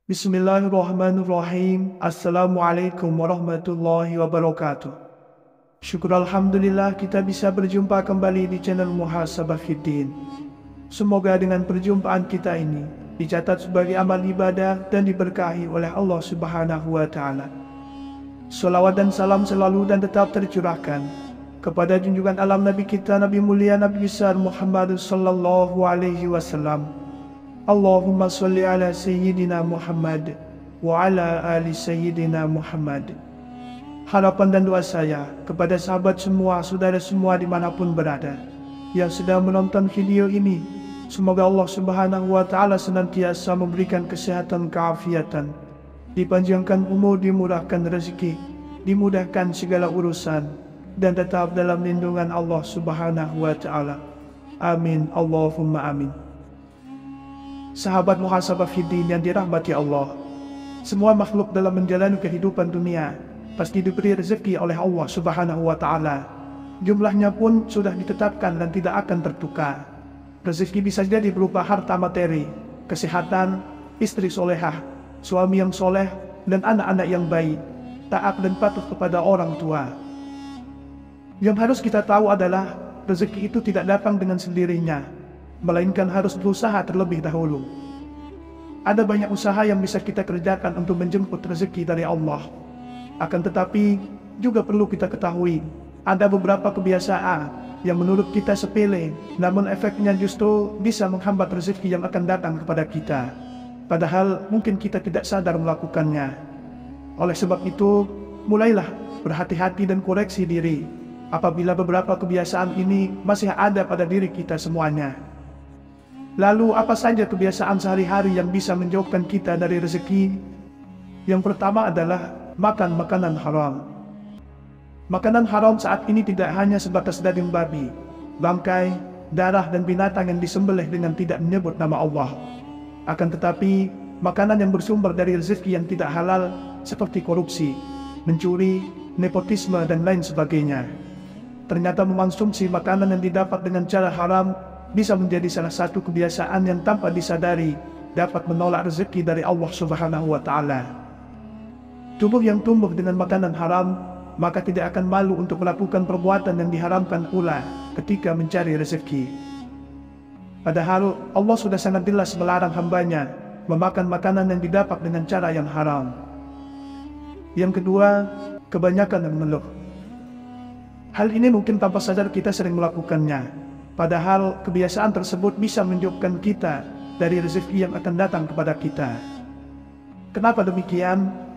Bismillahirrahmanirrahim. Assalamualaikum warahmatullahi wabarakatuh. Syukur Alhamdulillah kita bisa berjumpa kembali di channel Muhasabah Fiddin. Semoga dengan perjumpaan kita ini dicatat sebagai amal ibadah dan diberkahi oleh Allah Subhanahu wa Ta'ala. Salawat dan salam selalu dan tetap tercurahkan kepada junjungan alam Nabi kita, Nabi mulia, Nabi besar Muhammad sallallahu alaihi wasallam. Allahumma salli ala Sayyidina Muhammad wa ala ali Sayyidina Muhammad. Harapan dan doa saya kepada sahabat semua, saudara semua dimanapun berada yang sedang menonton video ini, semoga Allah Subhanahu wa Ta'ala senantiasa memberikan kesehatan, keafiatan, dipanjangkan umur, dimurahkan rezeki, dimudahkan segala urusan, dan tetap dalam lindungan Allah Subhanahu wa Ta'ala. Amin, Allahumma amin. Sahabat Muhasabah Fiddin yang dirahmati Allah, semua makhluk dalam menjalani kehidupan dunia pasti diberi rezeki oleh Allah Subhanahu wa Ta'ala. Jumlahnya pun sudah ditetapkan dan tidak akan tertukar. Rezeki bisa jadi berupa harta materi, kesehatan, istri solehah, suami yang soleh, dan anak-anak yang baik, taat dan patuh kepada orang tua. Yang harus kita tahu adalah rezeki itu tidak datang dengan sendirinya, melainkan harus berusaha terlebih dahulu. Ada banyak usaha yang bisa kita kerjakan untuk menjemput rezeki dari Allah. Akan tetapi juga perlu kita ketahui, ada beberapa kebiasaan yang menurut kita sepele, namun efeknya justru bisa menghambat rezeki yang akan datang kepada kita, padahal mungkin kita tidak sadar melakukannya. Oleh sebab itu, mulailah berhati-hati dan koreksi diri apabila beberapa kebiasaan ini masih ada pada diri kita semuanya. Lalu apa saja kebiasaan sehari-hari yang bisa menjauhkan kita dari rezeki? Yang pertama adalah makan makanan haram. Makanan haram saat ini tidak hanya sebatas daging babi, bangkai, darah dan binatang yang disembelih dengan tidak menyebut nama Allah. Akan tetapi, makanan yang bersumber dari rezeki yang tidak halal seperti korupsi, mencuri, nepotisme dan lain sebagainya. Ternyata mengonsumsi makanan yang didapat dengan cara haram bisa menjadi salah satu kebiasaan yang tanpa disadari dapat menolak rezeki dari Allah Subhanahu wa Ta'ala. Tubuh yang tumbuh dengan makanan haram maka tidak akan malu untuk melakukan perbuatan yang diharamkan pula ketika mencari rezeki. Padahal Allah sudah sangat jelas melarang hambanya memakan makanan yang didapat dengan cara yang haram. Yang kedua, kebanyakan mengeluh. Hal ini mungkin tanpa sadar kita sering melakukannya, padahal kebiasaan tersebut bisa menjauhkan kita dari rezeki yang akan datang kepada kita. Kenapa demikian?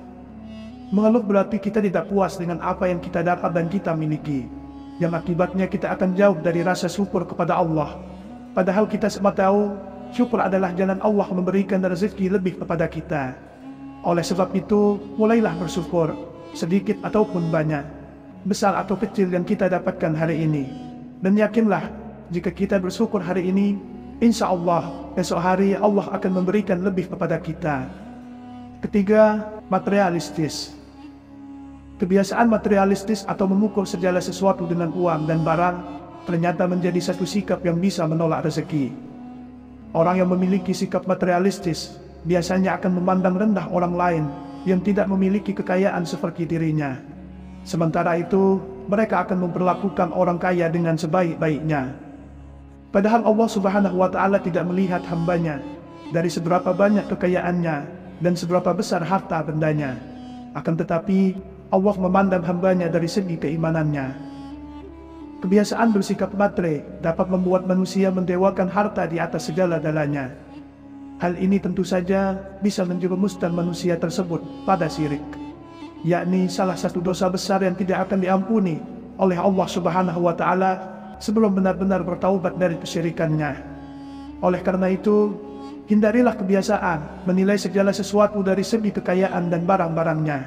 Mengeluh berarti kita tidak puas dengan apa yang kita dapat dan kita miliki, yang akibatnya kita akan jauh dari rasa syukur kepada Allah. Padahal kita semua tahu, syukur adalah jalan Allah memberikan rezeki lebih kepada kita. Oleh sebab itu, mulailah bersyukur, sedikit ataupun banyak, besar atau kecil yang kita dapatkan hari ini. Dan yakinlah, jika kita bersyukur hari ini, insya Allah esok hari Allah akan memberikan lebih kepada kita. Ketiga, materialistis. Kebiasaan materialistis atau memukul segala sesuatu dengan uang dan barang ternyata menjadi satu sikap yang bisa menolak rezeki. Orang yang memiliki sikap materialistis biasanya akan memandang rendah orang lain yang tidak memiliki kekayaan seperti dirinya. Sementara itu, mereka akan memperlakukan orang kaya dengan sebaik-baiknya. Padahal Allah Subhanahu wa Ta'ala tidak melihat hambanya dari seberapa banyak kekayaannya dan seberapa besar harta bendanya. Akan tetapi, Allah memandang hambanya dari segi keimanannya. Kebiasaan bersikap matre dapat membuat manusia mendewakan harta di atas segala-galanya. Hal ini tentu saja bisa menjerumuskan manusia tersebut pada syirik, yakni salah satu dosa besar yang tidak akan diampuni oleh Allah Subhanahu wa Ta'ala sebelum benar-benar bertaubat dari kesyirikannya. Oleh karena itu, hindarilah kebiasaan menilai segala sesuatu dari segi kekayaan dan barang-barangnya,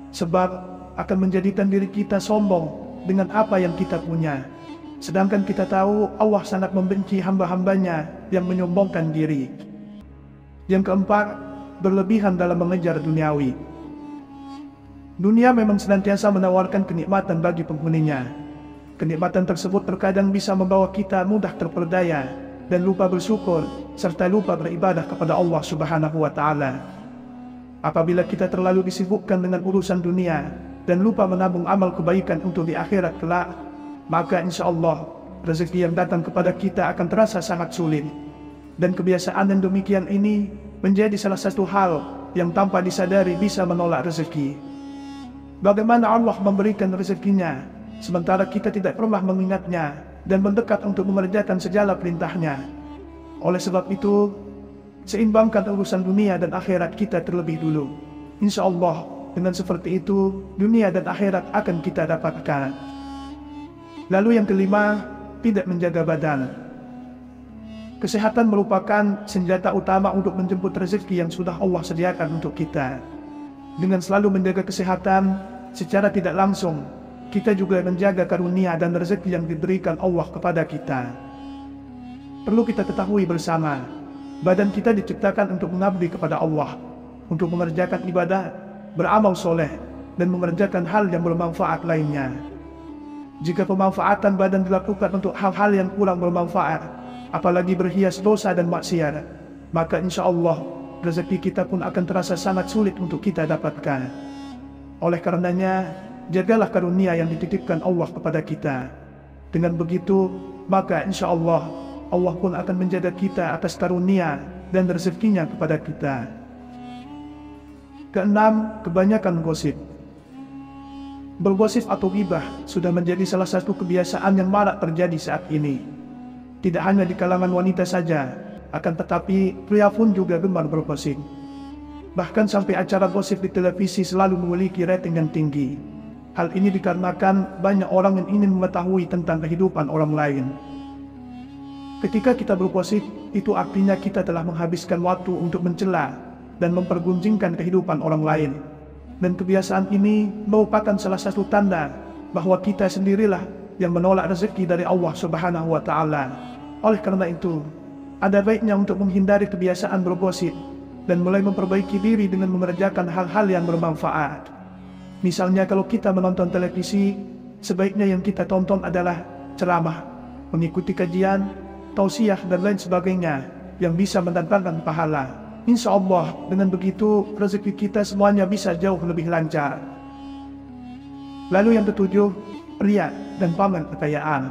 sebab akan menjadikan diri kita sombong dengan apa yang kita punya. Sedangkan kita tahu Allah sangat membenci hamba-hambanya yang menyombongkan diri. Yang keempat, berlebihan dalam mengejar duniawi. Dunia memang senantiasa menawarkan kenikmatan bagi penghuninya. Kenikmatan tersebut terkadang bisa membawa kita mudah terperdaya dan lupa bersyukur serta lupa beribadah kepada Allah Subhanahu wa Ta'ala. Apabila kita terlalu disibukkan dengan urusan dunia dan lupa menabung amal kebaikan untuk di akhirat kelak, maka insya Allah rezeki yang datang kepada kita akan terasa sangat sulit. Dan kebiasaan yang demikian ini menjadi salah satu hal yang tanpa disadari bisa menolak rezeki. Bagaimana Allah memberikan rezekinya, sementara kita tidak pernah mengingatnya dan mendekat untuk mengerjakan segala perintahnya. Oleh sebab itu, seimbangkan urusan dunia dan akhirat kita terlebih dulu. Insya Allah, dengan seperti itu, dunia dan akhirat akan kita dapatkan. Lalu yang kelima, tidak menjaga badan. Kesehatan merupakan senjata utama untuk menjemput rezeki yang sudah Allah sediakan untuk kita. Dengan selalu menjaga kesehatan, secara tidak langsung, kita juga menjaga karunia dan rezeki yang diberikan Allah kepada kita. Perlu kita ketahui bersama, badan kita diciptakan untuk mengabdi kepada Allah, untuk mengerjakan ibadah, beramal soleh, dan mengerjakan hal yang bermanfaat lainnya. Jika pemanfaatan badan dilakukan untuk hal-hal yang kurang bermanfaat, apalagi berhias dosa dan maksiat, maka insya Allah rezeki kita pun akan terasa sangat sulit untuk kita dapatkan. Oleh karenanya, jagalah karunia yang dititipkan Allah kepada kita. Dengan begitu, maka insya Allah, Allah pun akan menjaga kita atas karunia dan rezekinya kepada kita. Keenam, kebanyakan gosip. Bergosip atau ghibah sudah menjadi salah satu kebiasaan yang marak terjadi saat ini. Tidak hanya di kalangan wanita saja, akan tetapi pria pun juga gemar bergosip. Bahkan sampai acara gosip di televisi selalu memiliki rating yang tinggi. Hal ini dikarenakan banyak orang yang ingin mengetahui tentang kehidupan orang lain. Ketika kita bergosip, itu artinya kita telah menghabiskan waktu untuk mencela dan mempergunjingkan kehidupan orang lain. Dan kebiasaan ini merupakan salah satu tanda bahwa kita sendirilah yang menolak rezeki dari Allah Subhanahu wa Ta'ala. Oleh karena itu, ada baiknya untuk menghindari kebiasaan bergosip dan mulai memperbaiki diri dengan mengerjakan hal-hal yang bermanfaat. Misalnya kalau kita menonton televisi, sebaiknya yang kita tonton adalah ceramah, mengikuti kajian, tausiah dan lain sebagainya yang bisa mendatangkan pahala. Insya Allah, dengan begitu rezeki kita semuanya bisa jauh lebih lancar. Lalu yang ketujuh, riya dan pamer kekayaan.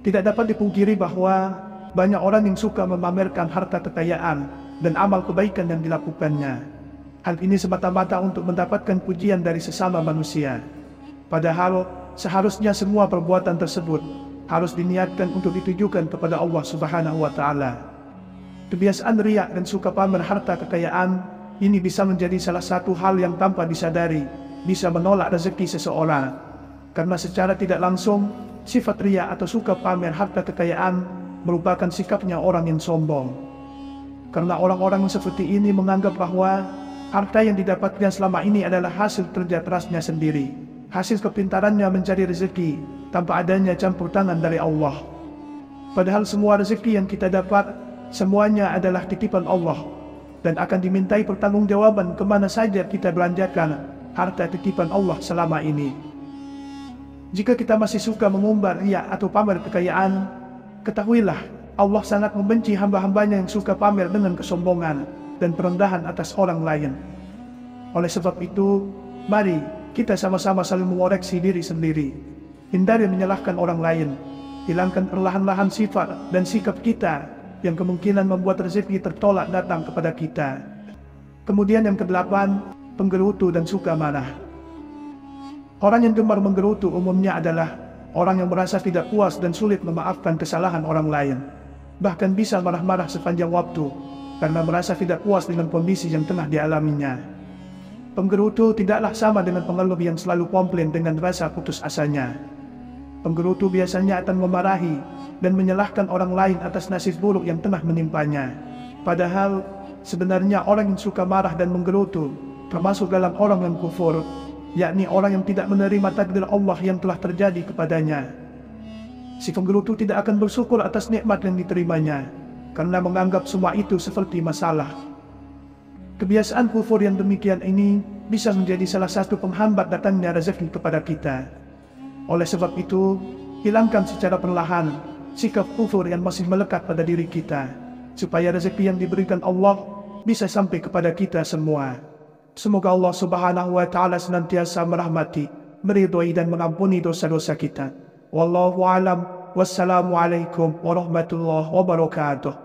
Tidak dapat dipungkiri bahwa banyak orang yang suka memamerkan harta kekayaan dan amal kebaikan yang dilakukannya. Hal ini semata-mata untuk mendapatkan pujian dari sesama manusia. Padahal seharusnya semua perbuatan tersebut harus diniatkan untuk ditujukan kepada Allah Subhanahu wa Ta'ala. Kebiasaan riya dan suka pamer harta kekayaan ini bisa menjadi salah satu hal yang tanpa disadari bisa menolak rezeki seseorang. Karena secara tidak langsung, sifat riya atau suka pamer harta kekayaan merupakan sikapnya orang yang sombong. Karena orang-orang yang seperti ini menganggap bahwa harta yang didapatnya selama ini adalah hasil kerja kerasnya sendiri, hasil kepintarannya mencari rezeki tanpa adanya campur tangan dari Allah. Padahal semua rezeki yang kita dapat semuanya adalah titipan Allah dan akan dimintai pertanggungjawaban kemana saja kita belanjakan harta titipan Allah selama ini. Jika kita masih suka mengumbar riya atau pamer kekayaan, ketahuilah Allah sangat membenci hamba-hambanya yang suka pamer dengan kesombongan dan perendahan atas orang lain. Oleh sebab itu, mari kita sama-sama saling mengoreksi diri sendiri. Hindari menyalahkan orang lain. Hilangkan perlahan-lahan sifat dan sikap kita yang kemungkinan membuat rezeki tertolak datang kepada kita. Kemudian yang kedelapan, penggerutu dan suka marah. Orang yang gemar menggerutu umumnya adalah orang yang merasa tidak puas dan sulit memaafkan kesalahan orang lain. Bahkan bisa marah-marah sepanjang waktu karena merasa tidak puas dengan kondisi yang tengah dialaminya. Penggerutu tidaklah sama dengan pengeluh yang selalu komplain dengan rasa putus asanya. Penggerutu biasanya akan memarahi dan menyalahkan orang lain atas nasib buruk yang tengah menimpanya. Padahal sebenarnya orang yang suka marah dan menggerutu termasuk dalam orang yang kufur, yakni orang yang tidak menerima takdir Allah yang telah terjadi kepadanya. Si penggerutu tidak akan bersyukur atas nikmat yang diterimanya, karena menganggap semua itu seperti masalah. Kebiasaan kufur yang demikian ini bisa menjadi salah satu penghambat datangnya rezeki kepada kita. Oleh sebab itu, hilangkan secara perlahan sikap kufur yang masih melekat pada diri kita, supaya rezeki yang diberikan Allah bisa sampai kepada kita semua. Semoga Allah Subhanahu wa Ta'ala senantiasa merahmati, meridhai dan mengampuni dosa-dosa kita. Wallahu a'lam. Wassalamualaikum warahmatullahi wabarakatuh.